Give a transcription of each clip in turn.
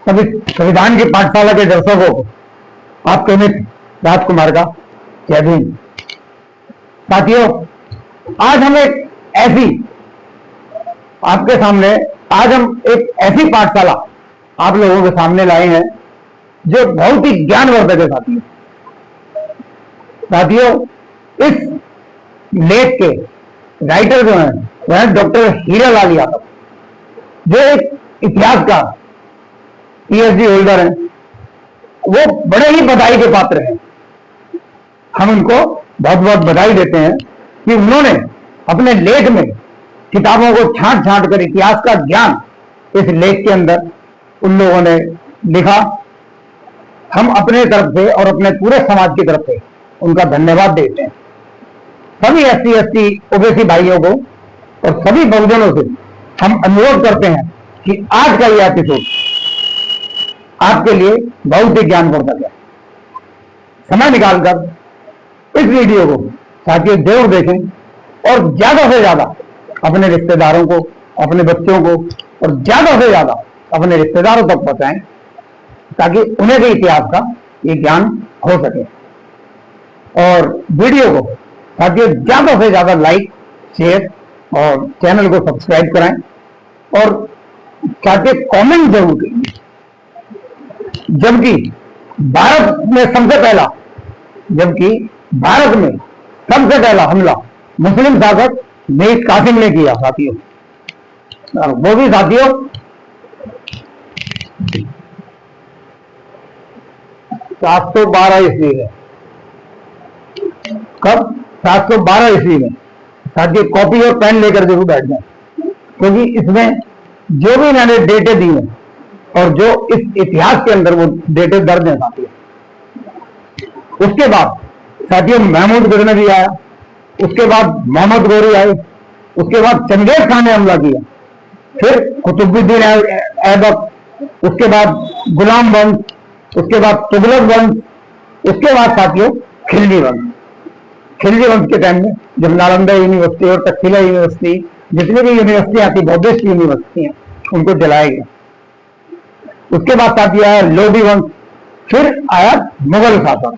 सभी संविधान की पाठशाला के दर्शकों को आपके मित्र राजकुमार का जय भीम। साथियों, आज हम एक ऐसी आपके सामने आज हम एक ऐसी पाठशाला आप लोगों के सामने लाए हैं जो बहुत ही ज्ञानवर्धक है। साथियों, इस लेख के राइटर जो हैं वह डॉक्टर हीरालाल यादव, जो एक इतिहासकार पीएचडी होल्डर हैं। वो बड़े ही बधाई के पात्र हैं। हम उनको बहुत बहुत बधाई देते हैं कि उन्होंने अपने लेख में किताबों को छांट छांट कर इतिहास का ज्ञान इस लेख के अंदर उन लोगों ने लिखा। हम अपने तरफ से और अपने पूरे समाज की तरफ से उनका धन्यवाद देते हैं। सभी एससी एसटी ओबीसी भाइयों को और सभी बहुजनों से हम अनुरोध करते हैं कि आज का यह एपिसोड आपके लिए बहुत ही ज्ञानवर्धक है। समय निकालकर इस वीडियो को साथियों जरूर देखें और ज्यादा से ज्यादा अपने रिश्तेदारों को, अपने बच्चों को और ज्यादा से ज्यादा अपने रिश्तेदारों तक पहुंचाएं ताकि उन्हें भी इतिहास का ये ज्ञान हो सके। और वीडियो को साथियों ज्यादा से ज्यादा लाइक, शेयर और चैनल को सब्सक्राइब कराएं और साथियों कमेंट जरूर करें। जबकि भारत में सबसे पहला हमला मुस्लिम शासक मीर कासिम ने किया साथियों, और वो भी साथियों 712 ईस्वी में। कब? 712 ईस्वी में। साथियों कॉपी और पेन लेकर जरूर बैठ जाए, क्योंकि इसमें जो भी मैंने डेटे दी हैं और जो इस इतिहास के अंदर वो डेटे दर्ज हैं साथियों। उसके बाद साथियों महमूद गजनवी आया, उसके बाद मोहम्मद गोरी आए, उसके बाद चंगेज खान ने हमला किया, फिर कुतुबुद्दीन ऐबक, उसके बाद गुलाम वंश, उसके बाद तुगलक वंश, उसके बाद साथियों खिलजी वंश। खिलजी वंश के टाइम में जब नालंदा यूनिवर्सिटी और तक्षशिला यूनिवर्सिटी, जितनी भी यूनिवर्सिटियां थी बौद्धिस्ट यूनिवर्सिटियां, उनको जलाया गया। उसके बाद साथियों आया लोधी वंश, फिर आया मुगल शासक।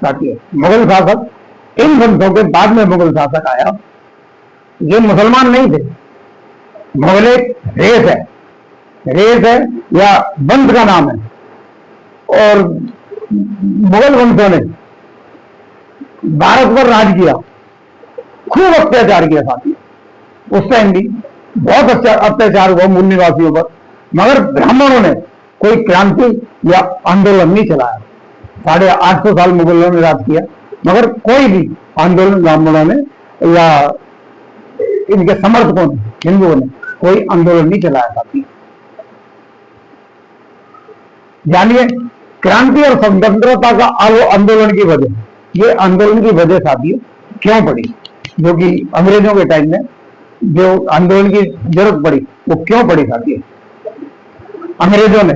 साथियों मुगल शासक, इन वंशों के बाद में मुगल शासक आया। ये मुसलमान नहीं थे, मुगल एक रेस है या वंश का नाम है। और मुगल वंशों ने भारत पर राज किया, खूब अत्याचार किया साथियों। उस टाइम भी बहुत अच्छा अत्याचार हुआ मूल निवासियों पर, मगर ब्राह्मणों ने कोई क्रांति या आंदोलन नहीं चलाया। 850 साल मुगलों ने राज किया, मगर कोई भी आंदोलन ब्राह्मणों ने या इनके समर्थकों ने, हिंदुओं ने कोई आंदोलन नहीं चलाया साथियों। जानिए क्रांति और स्वतंत्रता का आंदोलन की वजह, ये आंदोलन की वजह साथियों क्यों पड़ी, जो कि अंग्रेजों के टाइम में जो आंदोलन की जरूरत पड़ी वो क्यों पड़ी साथियों। अंग्रेजों ने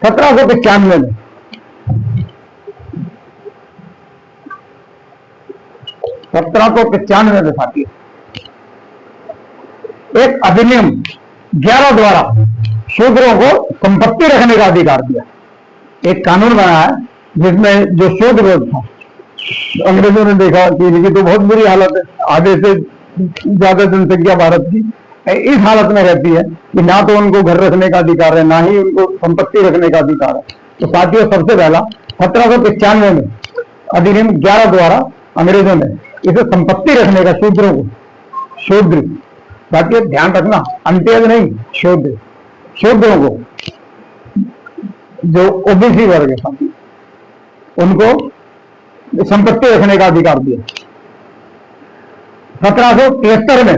1795 में साथियों एक अधिनियम 11 द्वारा शूद्रों को संपत्ति रखने का अधिकार दिया। एक कानून बना है जिसमें जो शूद्र था, अंग्रेजों ने देखा कि इनकी तो बहुत बुरी हालत है, आधे से ज्यादा जनसंख्या भारत की इस हालत में रहती है कि ना तो उनको घर रखने का अधिकार है, ना ही उनको संपत्ति रखने का अधिकार है। तो साथियों सबसे पहला 1795 में अधिनियम 11 द्वारा अंग्रेजों ने इसे संपत्ति रखने का शूद्र साथियों ध्यान रखना, अंत्यज नहीं, शूद्रों को, जो ओबीसी वर्ग है साथियों, उनको संपत्ति रखने का अधिकार दिया। 1773 में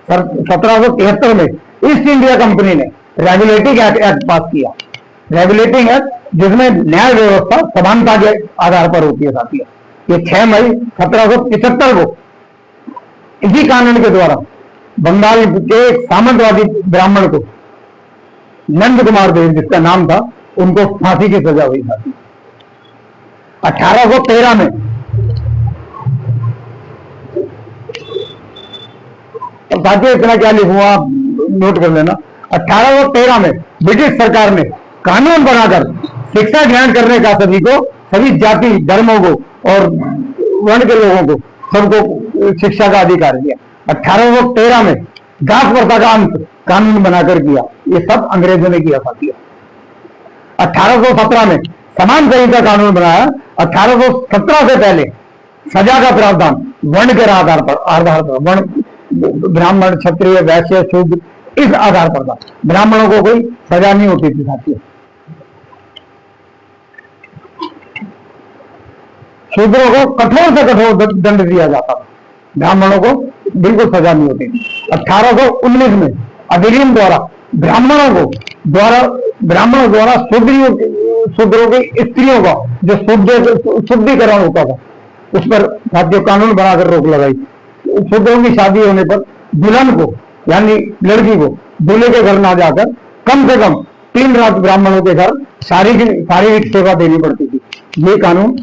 1773 में ईस्ट इंडिया कंपनी ने रेगुलेटिंग एक्ट पास किया। रेगुलेटिंग एक्ट जिसमें न्याय व्यवस्था समानता के आधार पर होती है साथियों। ये 6 मई 1775 को इसी कानून के द्वारा बंगाल के सामंतवादी ब्राह्मण को नंद कुमार देव जिसका नाम था, उनको फांसी की सजा हुई थी। 1813 में साथियों इतना क्या लिखूंगा, नोट कर लेना। 1813 में ब्रिटिश सरकार ने कानून बनाकर शिक्षा ग्रहण करने का सभी को, सभी जाति धर्मों को और वर्ण के लोगों को सबको शिक्षा का अधिकार दिया। 1813 में जात प्रथा का अंत कानून बनाकर किया। ये सब अंग्रेजों ने किया साथियों। 1817 में समान संहिता कानून बनाया। 1817 से पहले सजा का प्रावधान वर्ण के आधार पर वर्ण, ब्राह्मण, क्षत्रिय, वैश्य, शूद्र, इस आधार पर था। ब्राह्मणों को कोई सजा नहीं होती थी साथियों। शूद्रों को कठोर से कठोर दंड दिया जाता था, ब्राह्मणों को बिल्कुल सजा नहीं होती थी। 1819 में अधिनियम द्वारा ब्राह्मणों द्वारा शूद्रों की स्त्रियों का जो शुद्धिकरण होता था, उस पर साथियों कानून बनाकर रोक लगाई। शूद्रों की शादी होने पर दुल्हन को, यानी लड़की को, दूल्हे के घर ना जाकर कम से कम 3 रात ब्राह्मणों के घर शारीरिक सेवा देनी पड़ती थी। ये कानून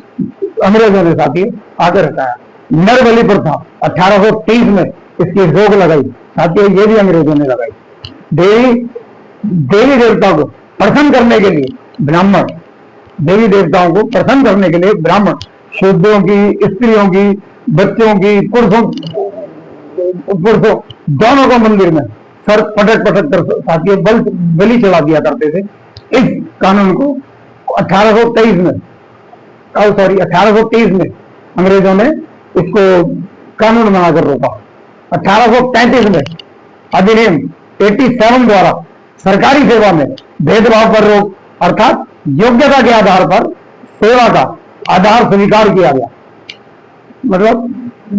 अंग्रेजों ने साथियों आगे रखाया। नर बलि प्रथा 1830 में इसकी रोक लगाई साथियों, ये भी अंग्रेजों ने लगाई। देवी देवताओं को प्रसन्न करने के लिए ब्राह्मण, देवी देवताओं को प्रसन्न करने के लिए ब्राह्मण शूद्रों की, स्त्रियों की, बच्चों की, पुरुषों दोनों को मंदिर में सर पटक कर साथियों बलि चढ़ा दिया करते थे। इस कानून को 1830 में अंग्रेजों ने इसको कानून बनाकर रोका। 1835 में अधिनियम 87 द्वारा सरकारी सेवा में भेदभाव पर रोक, अर्थात योग्यता के आधार पर सेवा का आधार स्वीकार किया गया। मतलब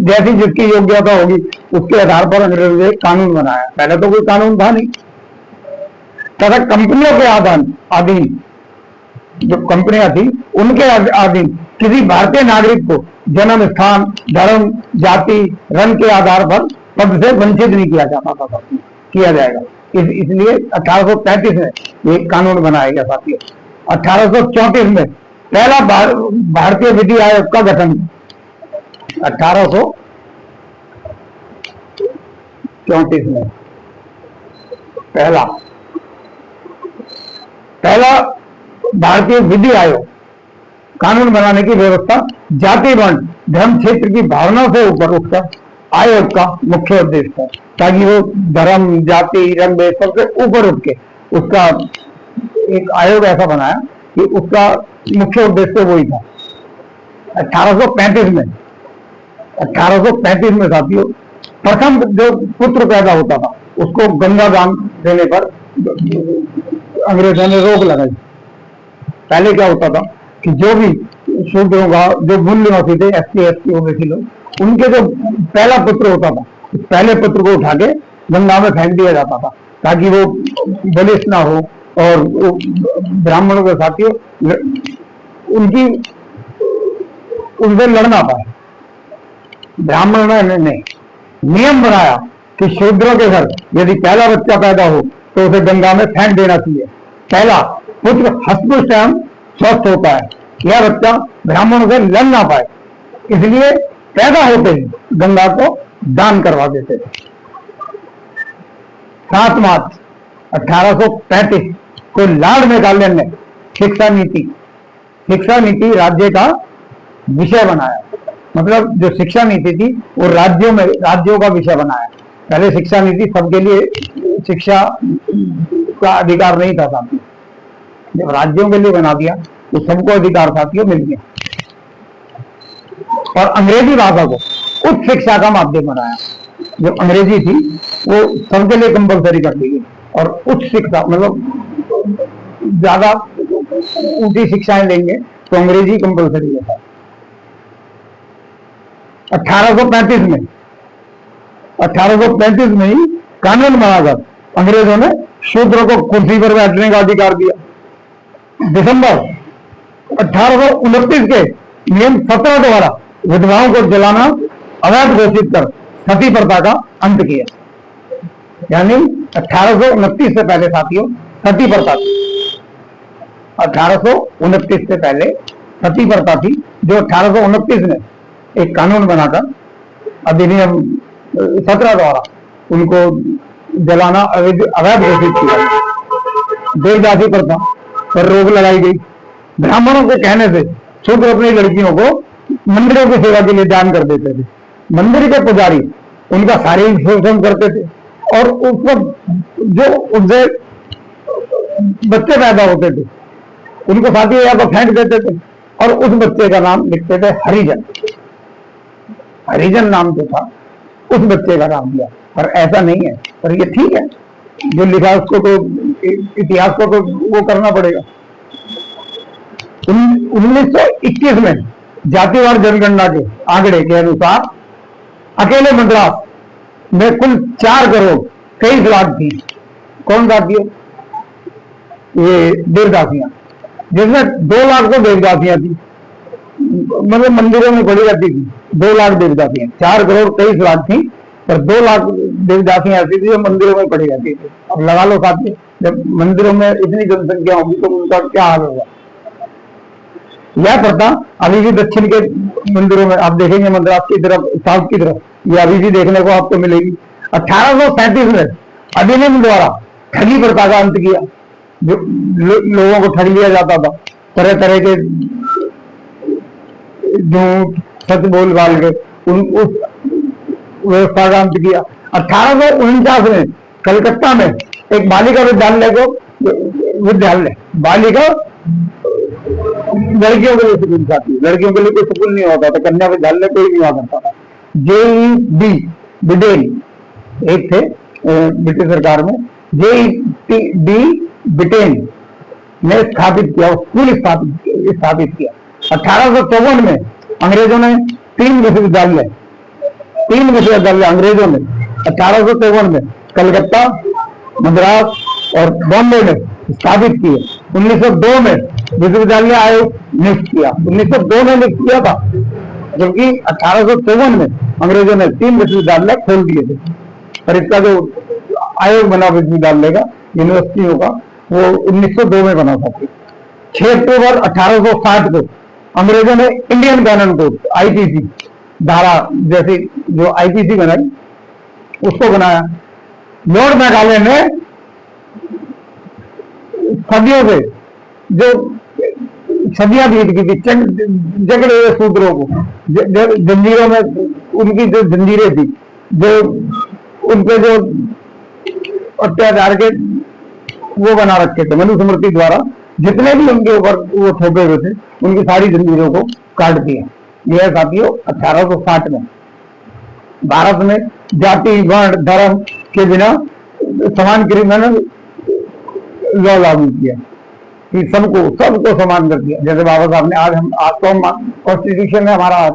जैसी जिसकी योग्यता होगी उसके आधार पर अंग्रेजों ने कानून बनाया। पहले तो कोई कानून था नहीं। तथा कंपनियों के अधीन जो कंपनियां थी उनके अधीन किसी भारतीय नागरिक को जन्म स्थान, धर्म, जाति, रंग के आधार पर पद से वंचित नहीं किया जाता था, किया जाएगा। इसलिए 1835 में एक कानून बनाया गया साथियों। 1834 में पहला भारतीय विधि आयोग का गठन। 1834 में पहला भारतीय विधि आयोग कानून बनाने की व्यवस्था जाति, वर्ण, धर्म, क्षेत्र की भावनाओं से ऊपर उठकर आयोग का मुख्य उद्देश्य था, ताकि वो धर्म, जाति, रंग भेद सबसे ऊपर उठ के उसका एक आयोग ऐसा बनाया कि उसका मुख्य उद्देश्य वही था। 1835 में साथियों प्रथम जो पुत्र पैदा होता था उसको गंगा दान देने पर अंग्रेजों ने रोक लगाई। पहले क्या होता था कि जो भी शूद्रों का जो मूल्यवासी थे, SC ST ओबीसी लोग, उनके जो पहला पुत्र होता था, पहले पुत्र को उठा के गंगा में फेंक दिया जाता था ताकि वो बलिष्ठ ना हो और ब्राह्मणों के साथियों उनसे लड़ ना पाए। ब्राह्मणों ने नियम बनाया कि शूद्रों के घर यदि पहला बच्चा पैदा हो तो उसे गंगा में फेंक देना चाहिए। पहला पुत्र हष्टपुष्ट एवं स्वस्थ होता है, यह बच्चा ब्राह्मणों से लड़ ना पाए, इसलिए पैदा होते ही गंगा को दान करवा देते थे। 7 मार्च 1835 को लॉर्ड मेकाले ने शिक्षा नीति राज्य का विषय बनाया। मतलब जो शिक्षा नीति थी वो राज्यों का विषय बनाया। पहले शिक्षा नीति सबके लिए शिक्षा का अधिकार नहीं था साथियों, जब राज्यों के लिए बना दिया तो सबको अधिकार साथियों मिल गया। और अंग्रेजी भाषा को उच्च शिक्षा का माध्यम बनाया। जो अंग्रेजी थी वो सबके लिए कंपलसरी कर दी गई और उच्च शिक्षा मतलब ज्यादा ऊंची शिक्षाएं लेंगे तो अंग्रेजी कंपलसरी होता है। 1835 में ही कानून बनाकर अंग्रेजों ने शूद्रों को कुर्सी पर बैठने का अधिकार दिया। दिसंबर 1829 के नियम 17 द्वारा विधवाओं को जलाना अवैध घोषित कर सती प्रथा का अंत किया। यानी 1829 से पहले साथियों सती प्रथा थी। 1829 से पहले सती प्रथा थी, जो 1829 में एक कानून बनाकर अधिनियम 17 द्वारा उनको जलाना अवैध घोषित किया, देवदासी प्रथा पर रोक लगाई गई। ब्राह्मणों के कहने से शूद्र अपनी लड़कियों को मंदिरों की सेवा के लिए दान कर देते थे। मंदिर के पुजारी उनका शारीरिक शोषण करते थे और उस पर जो उनसे बच्चे पैदा होते थे उनको साथी या तो फेंक देते थे और उस बच्चे का नाम लिखते थे हरिजन। हरिजन नाम जो था उस बच्चे का नाम दिया, पर ऐसा नहीं है। पर ये ठीक है, जो लिखा उसको तो इतिहास को तो वो करना पड़ेगा। 1921 में जातिवार जनगणना के आंकड़े के अनुसार अकेले मद्रास में कुल 4 करोड़ 23 लाख थी। कौन जाती है? ये देवदासियां, जिसमें 2 लाख तो देवदासियां थी, मतलब मंदिरों में पड़ी रहती थी। 2 लाख देवदासियां, 4 करोड़ 23 लाख थी, पर 2 लाख देवदासियां ऐसी थी जो मंदिरों में पड़ी रहती थी। अब लगा लो साथी, जब मंदिरों में इतनी जनसंख्या होगी तो उनका क्या हाल होगा। यह प्रथा अभी भी दक्षिण के मंदिरों में आप देखेंगे, मद्रास की तरफ, साउथ की तरफ, ये अभी भी देखने को आपको मिलेगी। 1837 में अधिनियम द्वारा ठगी प्रथा का अंत किया। जो लोगों को ठग लिया जाता था, तरह तरह के झूठ सच बोल बाल के उस व्यवस्था का अंत किया। 1849 में कलकत्ता में एक बालिका विद्यालय को बालिका लड़कियों के लिए स्कूल जाती, लड़कियों के लिए कोई स्कूल नहीं होता था, कन्या विद्यालय कोई नहीं हुआ करता था। जेईडी बिडेन एक थे ब्रिटिश सरकार में, जेईडी बिटेन ने स्थापित किया, स्कूल स्थापित किया। 1854 में अंग्रेजों ने 3 विश्वविद्यालय अंग्रेजों ने 1853 में कलकत्ता, मद्रास और बॉम्बे में स्थापित किए। 1902 में विश्वविद्यालय आयोग नियुक्त किया, 1902 में नियुक्त किया था, जबकि 1853 में अंग्रेजों ने 3 विश्वविद्यालय खोल दिए थे। और इसका जो आयोग बना विश्वविद्यालय का, यूनिवर्सिटियों का, वो 1902 में बना था। 6 अक्टूबर 1860 को अंग्रेजों ने इंडियन कैनन कोड आईपीसी धारा जैसे जो आईपीसी बनाई उसको बनाया। लॉर्ड मेकाले ने सदियों से जो सदियां बीत गई थी जकड़े हुए सूत्रों को, जंजीरों में उनकी जो जंजीरें थी, जो उनके जो अत्याचार के वो बना रखे थे मनुस्मृति द्वारा, जितने भी उनके ऊपर वो थोपे हुए थे उनकी सारी जंजीरों को काट दिया। यह साथियों 1860 में भारत में जाति वर्ण धर्म के बिना समान क्रिमिनल लॉ लागू किया कि सबको समान कर दिया। जैसे बाबा साहब ने आज तो कॉन्स्टिट्यूशन है हमारा,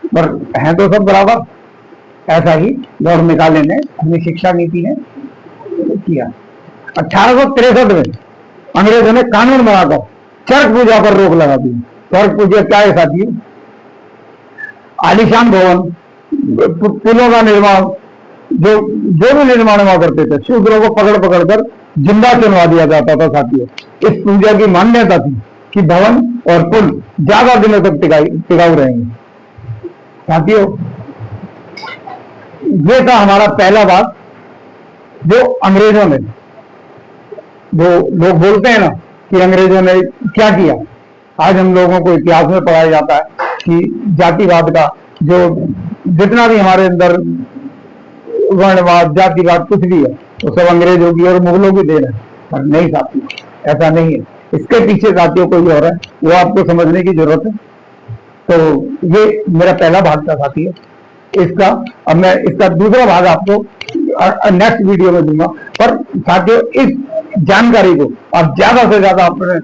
पर है तो सब बराबर। ऐसा ही लॉर्ड मेकाले ने अपनी शिक्षा नीति ने किया। 1863 में अंग्रेजों ने कानून बनाकर चरक पूजा पर रोक लगा दी। चरक पूजा क्या है साथियों? आलीशान भवन, पुलों का निर्माण, जो भी निर्माण हुआ करते थे, शूद्रों को पकड़ कर जिंदा चुनवा दिया जाता था साथियों। इस पूजा की मान्यता थी कि भवन और पुल ज्यादा दिनों तक टिकाऊ रहेंगे। साथियों, ये था हमारा पहला भाग, जो अंग्रेजों ने, जो लोग बोलते हैं ना कि अंग्रेजों ने क्या किया। आज हम लोगों को इतिहास में पढ़ाया जाता है कि जातिवाद का जो जितना भी हमारे अंदर वर्णवाद, जातिवाद कुछ भी है, वो सब अंग्रेजों की और मुगलों की देन है। पर नहीं साथियों, ऐसा नहीं है। इसके पीछे साथियों कोई और है, वो आपको समझने की जरूरत है। तो ये मेरा पहला भाग था साथियों इसका। अब मैं इसका दूसरा भाग आपको नेक्स्ट वीडियो में दूंगा। पर साथियों, इस जानकारी को आप ज्यादा से ज्यादा अपने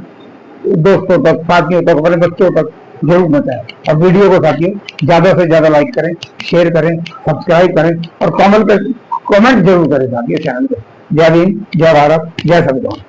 दोस्तों तक, साथियों तक, अपने बच्चों तक जरूर बताएं। और वीडियो को साथियों ज्यादा से ज्यादा लाइक करें, शेयर करें, सब्सक्राइब करें और कमेंट जरूर करें साथियों चैनल पे। जय भीम, जय भारत, जय संविधान।